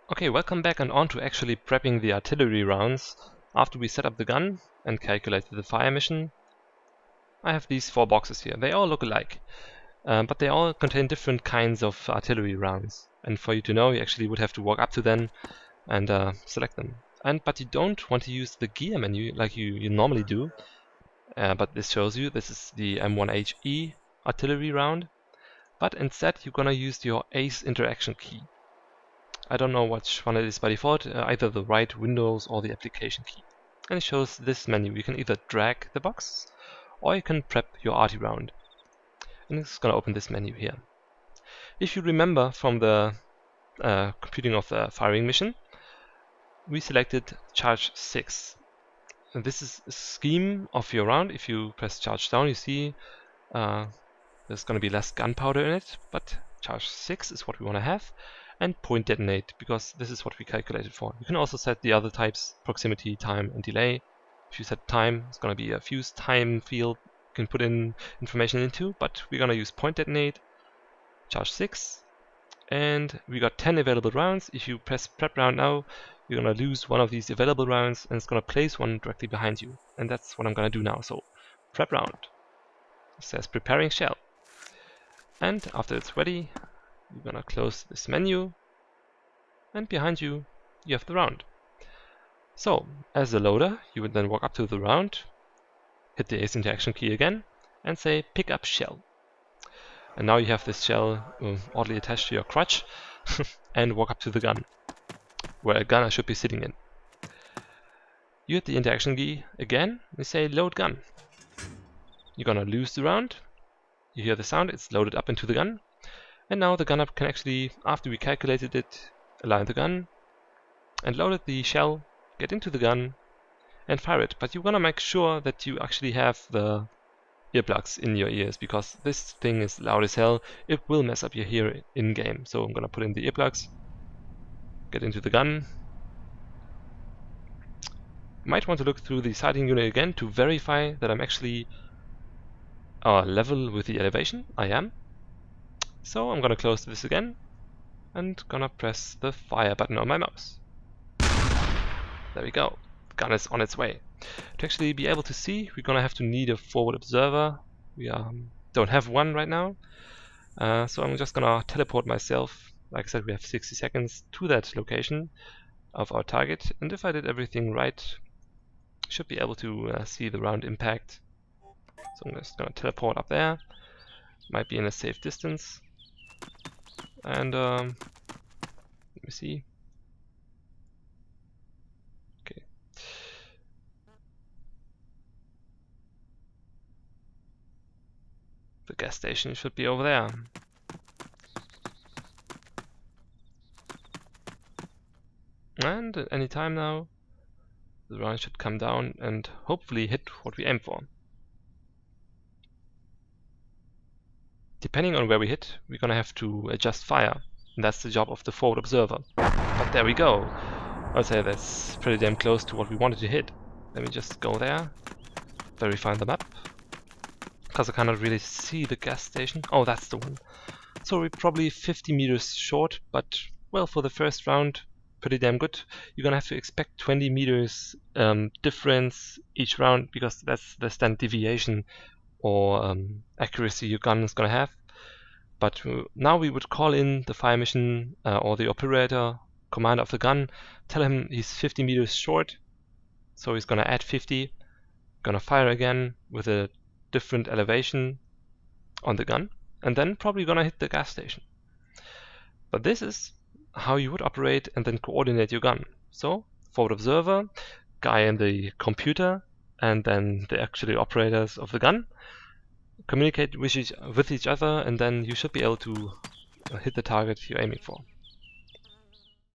Okay, welcome back and on to actually prepping the artillery rounds. After we set up the gun and calculated the fire mission, I have these 4 boxes here. They all look alike, but they all contain different kinds of artillery rounds. And for you to know, you actually would have to walk up to them and select them. But you don't want to use the gear menu like you normally do. But this shows you this is the M1HE artillery round. But instead you're gonna use your ACE interaction key. I don't know which one it is by default, either the right Windows or the application key. And it shows this menu. You can either drag the box or you can prep your arty round. And it's gonna open this menu here. If you remember from the computing of the firing mission, we selected charge 6. And this is a scheme of your round. If you press charge down, you see there's gonna be less gunpowder in it, but charge 6 is what we want to have. And point detonate, because this is what we calculated for. You can also set the other types, proximity, time, and delay. If you set time, it's going to be a fuse time field you can put in information into, but we're going to use point detonate, charge 6, and we got 10 available rounds. If you press prep round now, you're going to lose one of these available rounds, and it's going to place one directly behind you. And that's what I'm going to do now. So, prep round. It says preparing shell. And after it's ready, you're gonna close this menu, and behind you, you have the round. So, as a loader, you would then walk up to the round, hit the ACE interaction key again, and say pick up shell. And now you have this shell oddly attached to your crotch, and walk up to the gun, where a gunner should be sitting in. You hit the interaction key again, and say load gun. You're gonna lose the round. You hear the sound, it's loaded up into the gun. And now the gunner can actually, after we calculated it, align the gun and loaded the shell, get into the gun and fire it. But you want to make sure that you actually have the earplugs in your ears, because this thing is loud as hell. It will mess up your hearing in-game. So I'm going to put in the earplugs, get into the gun. You might want to look through the sighting unit again to verify that I'm actually level with the elevation. I am. So I'm gonna close this again and gonna press the fire button on my mouse. There we go. The gun is on its way. To actually be able to see, we're gonna have to need a forward observer. We don't have one right now. So I'm just gonna teleport myself. Like I said, we have 60 seconds to that location of our target. And if I did everything right, I should be able to see the round impact. So I'm just gonna teleport up there. Might be in a safe distance. And let me see. Okay. The gas station should be over there. And at any time now, the round should come down and hopefully hit what we aim for. Depending on where we hit, we're gonna have to adjust fire. And that's the job of the forward observer. But there we go. I'd say that's pretty damn close to what we wanted to hit. Let me just go there, verify the map, because I cannot really see the gas station. Oh, that's the one. So we're probably 50 meters short, but well, for the first round, pretty damn good. You're gonna have to expect 20 meters difference each round, because that's the standard deviation or accuracy your gun is gonna have. But now we would call in the fire mission or the operator, commander of the gun, tell him he's 50 meters short, so he's gonna add 50, gonna fire again with a different elevation on the gun, and then probably gonna hit the gas station. But this is how you would operate and then coordinate your gun. So forward observer, guy in the computer, and then the actual operators of the gun communicate with each other, and then you should be able to hit the target you're aiming for.